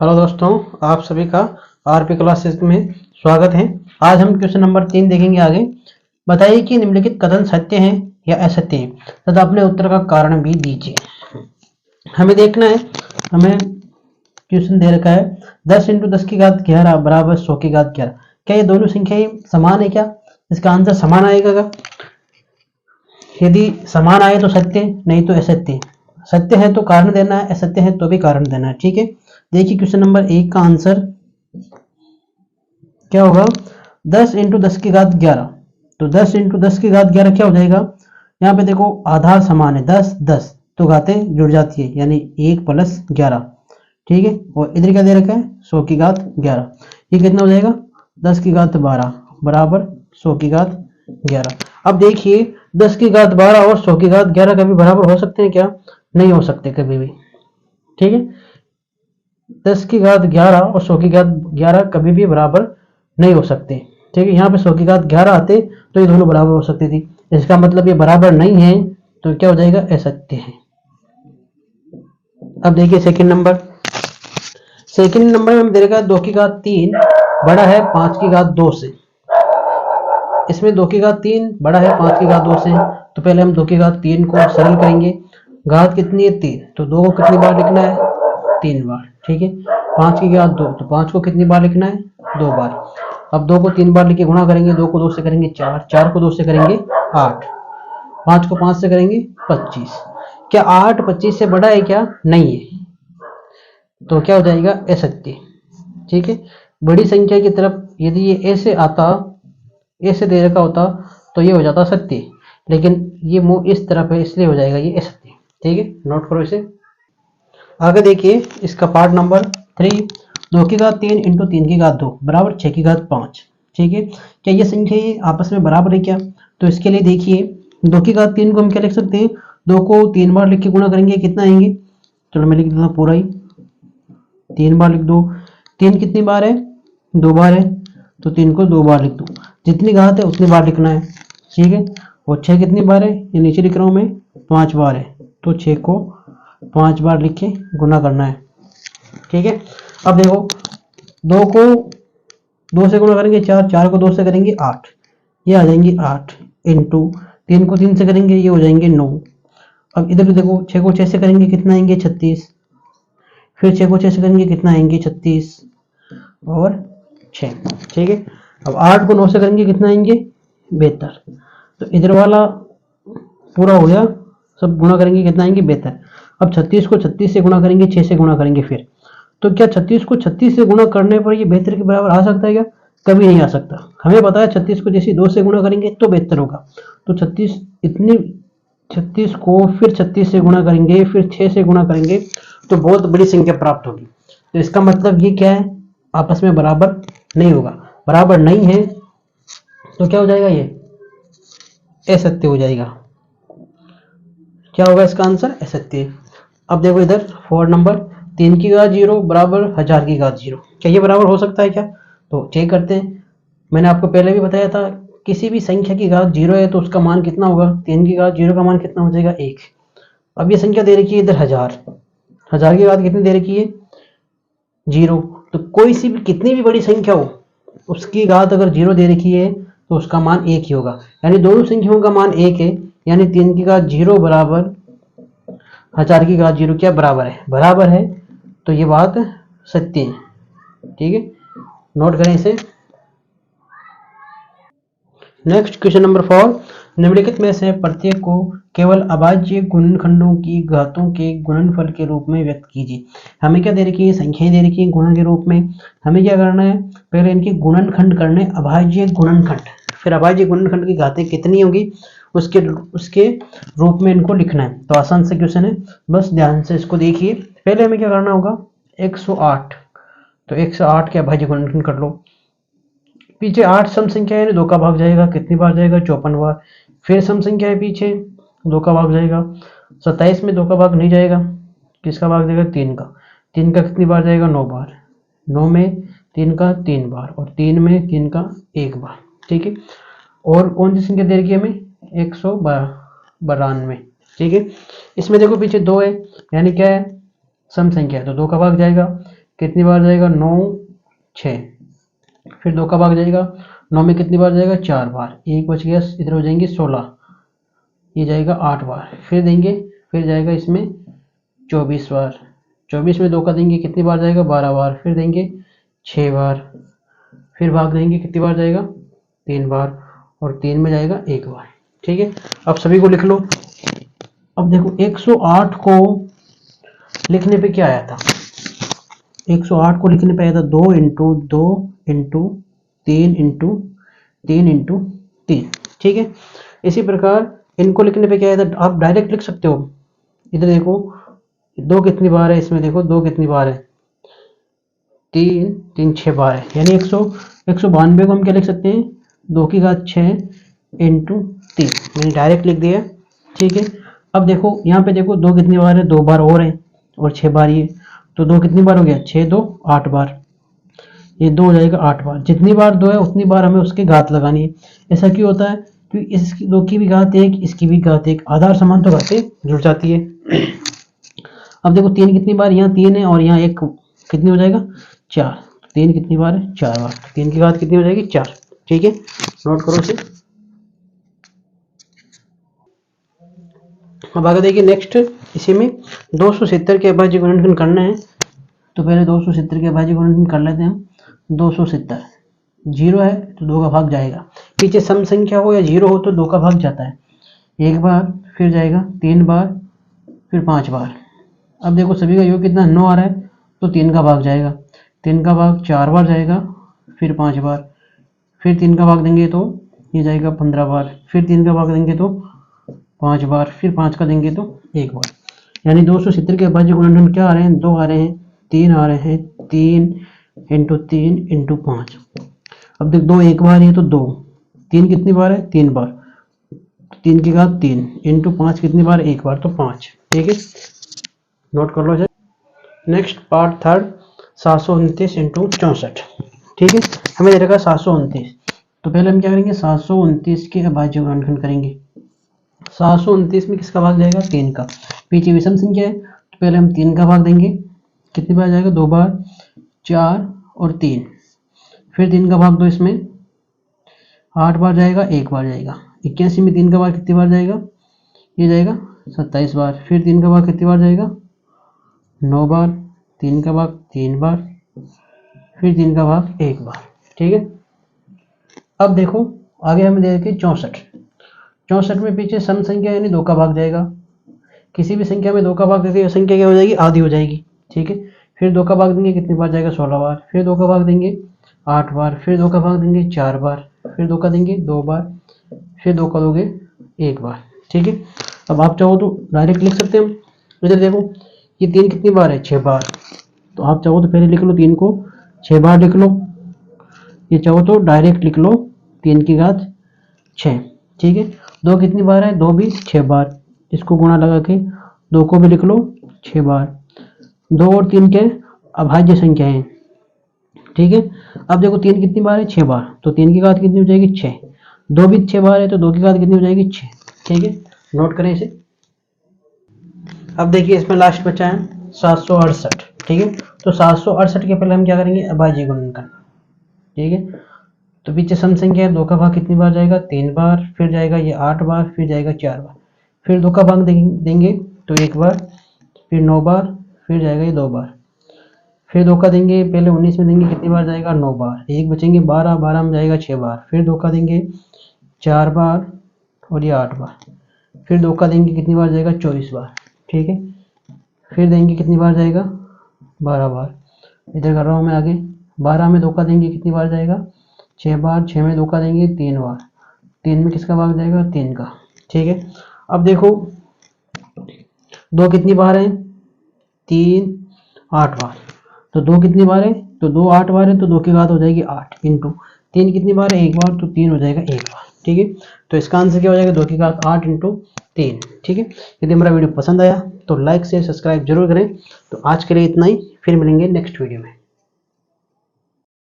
Hello दोस्तों, आप सभी का आरपी क्लासेस में स्वागत है। आज हम क्वेश्चन नंबर 3 देखेंगे आगे। बताइए कि निम्नलिखित कथन सत्य हैं या असत्य हैं तथा अपने उत्तर का कारण भी दीजिए। हमें देखना है, हमें क्वेश्चन दे रखा है 10 इंटू 10 की घात 11 बराबर 100 की घात 11। क्या ये दोनों संख्याएं समान है? क्या इसका आंसर समान आएगा क्या? यदि समान आए तो सत्य, नहीं तो असत्य। सत्य है तो कारण देना है, असत्य है तो भी कारण देना है। ठीक है, देखिए क्वेश्चन नंबर 1 का आंसर क्या होगा? 10 इंटू 10 की घात 11। तो 10 इंटू 10 की घात 11 क्या हो जाएगा? यहाँ पे देखो आधार समान है, 10 10 तो घातें जुड़ जाती है, यानी 1 प्लस 11। ठीक है, और इधर क्या दे रखा है? 100 की घात 11। ये कितना हो जाएगा? 10 की घात 12 बराबर 100 की घात 11। अब देखिए 10 की घात 12 और 100 की घात 11 कभी बराबर हो सकते हैं क्या? नहीं हो सकते कभी भी। ठीक है, 10 की घात 11 और 100 की घात 11 कभी भी बराबर नहीं हो सकते। ठीक है, यहाँ पे 100 की घात 11 आते तो ये दोनों बराबर हो सकती थी। इसका मतलब ये बराबर नहीं है, तो क्या हो जाएगा? असत्य है। अब देखिए सेकंड नंबर में दे रखा 2 की घात 3 बड़ा है 5 की घात 2 से। इसमें 2 की घात 3 बड़ा है 5 की घात 2 से, तो पहले हम 2 की घात 3 को सरल करेंगे। घात कितनी है? 3, तो 2 को कितनी बार लिखना है? 3 बार। ठीक है, 5 की घात 2, तो 5 को कितनी बार लिखना है? 2 बार। अब 2 को 3 बार लिख के गुणा करेंगे, 2 को 2 से करेंगे 4, 4 को 2 से करेंगे 8, 5 को 5 से करेंगे 25। क्या 8 25 से बड़ा है क्या? नहीं है, तो क्या हो जाएगा? असत्य। ठीक है, बड़ी संख्या की तरफ यदि ये ऐसे आता, ऐसे दे रखा होता तो ये हो जाता सत्य, लेकिन ये मुंह इस तरफ है इसलिए हो जाएगा ये असत्य। ठीक है, नोट करो इसे। आगे देखिए इसका पार्ट नंबर 3। 2 की घात 3 इंटू 3 की घात 2 बराबर 6 की घात 5। ठीक है, क्या ये संख्या ये आपस में बराबर है क्या? तो इसके लिए देखिए 2 की घात 3 को हम क्या लिख सकते हैं? 2 को 3 बार लिख के गुणा करेंगे, कितना आएंगे? चलो मैं लिख देता हूँ पूरा ही, 3 बार लिख दो। 3 कितनी बार है? 2 बार है, तो 3 को 2 बार लिख दो। जितनी घात है उतनी बार लिखना है। ठीक है, और 6 कितनी बार है? ये नीचे लिख रहा हूँ मैं, 5 बार है, तो 6 को 5 बार लिख के गुना करना है। ठीक है, अब देखो 2 को 2 से गुणा करेंगे 4, 4 को 2 से करेंगे 8, ये आ जाएंगे 8 इंटू 3 को 3 से करेंगे ये हो जाएंगे 9। अब इधर देखो 6 को 6 से करेंगे कितना आएंगे? 36। फिर 6 को 6 से करेंगे कितना आएंगे? 36 और 6। ठीक है, अब 8 को 9 से करेंगे कितना आएंगे? 72। तो इधर वाला पूरा हो गया, सब गुणा करेंगे कितना आएंगे? 72। अब 36 को 36 से गुणा करेंगे, 6 से गुणा करेंगे फिर, तो क्या 36 को 36 से गुणा करने पर ये 72 के बराबर आ सकता है क्या? कभी नहीं आ सकता। हमें पता है 36 को जैसे 2 से गुणा करेंगे तो 72 होगा, तो 36 को फिर 36 से गुणा करेंगे, फिर 6 से गुणा करेंगे तो बहुत बड़ी संख्या प्राप्त होगी। तो इसका मतलब ये क्या है? आपस में बराबर नहीं होगा। बराबर नहीं है तो क्या हो जाएगा? ये असत्य हो जाएगा। क्या होगा इसका आंसर? असत्य। अब देखो इधर 4 नंबर, 3 की घात 0 बराबर 1000 की घात 0। क्या ये बराबर हो सकता है क्या? तो चेक करते हैं। मैंने आपको पहले भी बताया था, किसी भी संख्या की घात 0 है तो उसका मान कितना होगा? 3 की घात 0 का मान कितना हो जाएगा? 1। अब ये संख्या दे रखी है इधर 1000, 1000 की घात कितनी दे रखी है? 0। तो कोई सी भी कितनी भी बड़ी संख्या हो, उसकी घात अगर 0 दे रखी है तो उसका मान 1 ही होगा, यानी दोनों संख्याओं का मान 1 है, यानी 3 की घात 0 बराबर 1000 की घात 0 क्या बराबर है? बराबर है, तो ये बात सत्य है। ठीक है, नोट करें इसे। Next question number 4। निम्नलिखित में से प्रत्येक को केवल अभाज्य गुणनखंडों की घातों के गुणनफल के रूप में व्यक्त कीजिए। हमें क्या दे रखी है? संख्याएं दे रखी है गुणन के रूप में। हमें क्या करना है? पहले इनके गुणनखंड करने, अभाज्य गुणनखंड, फिर अभाज्य गुणनखंड की घातें कितनी होगी उसके रूप में इनको लिखना है। तो आसान से क्वेश्चन है, बस ध्यान से इसको देखिए। पहले हमें क्या करना होगा? 108, तो 108 के अभाज्य गुणनखंड कर लो। पीछे 8 सम संख्या है, 2 का भाग जाएगा, कितनी बार जाएगा? 54 बार। फिर सम संख्या है पीछे, 2 का भाग जाएगा। 27 में 2 का भाग नहीं जाएगा, किसका भाग जाएगा? 3 का। 3 का कितनी बार जाएगा? 9 बार। 9 में 3 का 3 बार, और 3 में 3 का 1 बार। ठीक है, और कौन सी संख्या दे रखी है हमें? 192। ठीक है, इसमें देखो पीछे 2 है, यानी क्या है? सम संख्या है, तो 2 का भाग जाएगा। कितनी बार जाएगा 9 6, फिर 2 का भाग जाएगा 9 में कितनी बार जाएगा 4 बार, 1 बच गया, इधर हो जाएंगे 16, ये जाएगा 8 बार, फिर देंगे, फिर जाएगा इसमें 24 बार, 24 में 2 का देंगे कितनी बार जाएगा 12 बार, फिर देंगे 6 बार, फिर भाग देंगे कितनी बार जाएगा 3 बार, और 3 में जाएगा 1 बार। ठीक है, अब सभी को लिख लो। अब देखो 108 को लिखने पे क्या आया था, 108 को लिखने पे आया था 2 इंटू 2 इंटू 3 इंटू 3 इंटू 3। ठीक है, इसी प्रकार इनको लिखने पे क्या आया था, आप डायरेक्ट लिख सकते हो। इधर देखो 2 कितनी बार है, इसमें देखो 2 कितनी बार है, 3 3 6 बार है, यानी 192 को हम क्या लिख सकते हैं 2 की घात 6 इंटू 3, मैंने डायरेक्ट लिख दिया। ठीक है, अब देखो यहाँ पे देखो 2 कितनी बार है, 2 बार और है, और 6 बार ये, तो 2 कितनी बार हो गया 6 2 8 बार, ये 2 हो जाएगा 8 बार। जितनी बार 2 है उतनी बार हमें उसकी घात लगानी है। ऐसा क्यों होता है, क्योंकि इसकी 2 की भी घात 1, इसकी भी घात 1, आधार समान तो घातें जुड़ जाती है। अब देखो 3 कितनी बार, यहाँ 3 है और यहाँ 1 कितनी हो जाएगा 4, 3 कितनी बार है 4 बार, 3 की घात कितनी हो जाएगी 4। ठीक है, नोट करो इसे। अब आगे देखिए नेक्स्ट, इसी में 270 के अभाज्य गुणनखंड करना है। तो पहले 270 के अभाज्य गुणनखंड कर लेते हैं हम। 270 जीरो है तो 2 का भाग जाएगा, पीछे सम संख्या हो या जीरो हो तो 2 का भाग जाता है, 1 बार, फिर जाएगा 3 बार, फिर 5 बार। अब देखो सभी का योग कितना 9 आ रहा है, तो 3 का भाग जाएगा, 3 का भाग 4 बार जाएगा, फिर 5 बार, फिर 3 का भाग देंगे तो ये जाएगा 15 बार, फिर 3 का भाग देंगे तो 5 बार, फिर 5 का देंगे तो 1 बार। यानी 270 के अभाज्य गुणनखंड क्या आ रहे हैं, 2 आ रहे हैं, 3 आ रहे हैं, 3 इंटू 3 इंटू 5। अब देख 2 1 बार है तो 2, 3 कितनी बार है 3 बार, 3 की घात 3 इंटू 5 कितनी बार 1 बार, तो 5। ठीक है, नोट कर लो। Next part third, 729 into 64। ठीक है, हमें दे रखा 729, तो पहले हम क्या करेंगे 729 के अभाज्य गुणनखंड करेंगे। 729 में किसका भाग जाएगा 3 का, पीछे विषम संख्या है तो पहले हम 3 का भाग देंगे, कितनी बार जाएगा 2 बार, 4 और 3, फिर 3 का भाग दो, इसमें 8 बार जाएगा, 1 बार जाएगा। 81 में 3 का भाग कितनी बार जाएगा, ये जाएगा 27 बार, फिर 3 का भाग कितनी बार जाएगा 9 बार, 3 का भाग 3 बार, फिर 3 का भाग 1 बार। ठीक है, अब देखो आगे हमें दे रखी 64। 64 में पीछे सम संख्या यानी 2 का भाग जाएगा, किसी भी संख्या में 2 का भाग देते संख्या क्या हो जाएगी आधी हो जाएगी। ठीक है, फिर 2 का भाग देंगे कितनी बार जाएगा 16 बार, फिर 2 का भाग देंगे 8 बार, फिर 2 का भाग देंगे 4 बार, फिर 2 का देंगे 2 बार, फिर 2 का दोगे 1 बार। ठीक है, अब आप चाहो तो डायरेक्ट लिख सकते हैं। इधर देखो ये 3 कितनी बार है 6 बार, तो आप चाहो तो पहले लिख लो 3 को 6 बार लिख लो, ये चाहो तो डायरेक्ट लिख लो 3 की घात 6। ठीक है, 2 कितनी बार है 2 भी 6 बार, इसको गुणा लगा के 2 को भी लिख लो 6 बार। 2 और 3 के अभाज्य संख्या है। ठीक है, अब देखो 3 कितनी बार है 6 बार, तो 3 की घात कितनी हो जाएगी 6, 2 भी 6 बार है तो 2 की घात कितनी हो जाएगी 6। ठीक है, नोट करें इसे। अब देखिए इसमें लास्ट बचा है 768। ठीक है, तो 768 के पहले हम क्या करेंगे अभाज्य गुणनखंड। ठीक है, तो पीछे सम संख्या है, 2 का भाग कितनी बार जाएगा 3 बार, फिर जाएगा ये 8 बार, फिर जाएगा 4 बार, फिर 2 का भाग देंगे तो 1 बार, फिर 9 बार, फिर जाएगा ये 2 बार, फिर 2 का देंगे पहले 19 में देंगे कितनी बार जाएगा 9 बार, 1 बचेंगे 12, 12 में जाएगा 6 बार, फिर 2 का देंगे 4 बार और ये 8 बार, फिर 2 का देंगे कितनी बार जाएगा 24 बार। ठीक है, फिर देंगे कितनी बार जाएगा 12 बार, इधर कर रहा हूँ मैं आगे, 12 में 2 का देंगे कितनी बार जाएगा 6 बार, 6 में 2 का देंगे 3 बार, 3 में किसका भाग जाएगा 3 का। ठीक है, अब देखो 2 कितनी बार है 3 8 बार, तो 2 कितनी बार है तो 2 8 बार है तो 2 की घात हो जाएगी 8 इंटू 3 कितनी बार है 1 बार, तो 3 हो जाएगा 1 बार। ठीक है, तो इसका आंसर क्या हो जाएगा 2 की घात 8 इंटू 3। ठीक है, यदि हमारा वीडियो पसंद आया तो लाइक शेयर सब्सक्राइब जरूर करें। तो आज के लिए इतना ही, फिर मिलेंगे नेक्स्ट वीडियो में।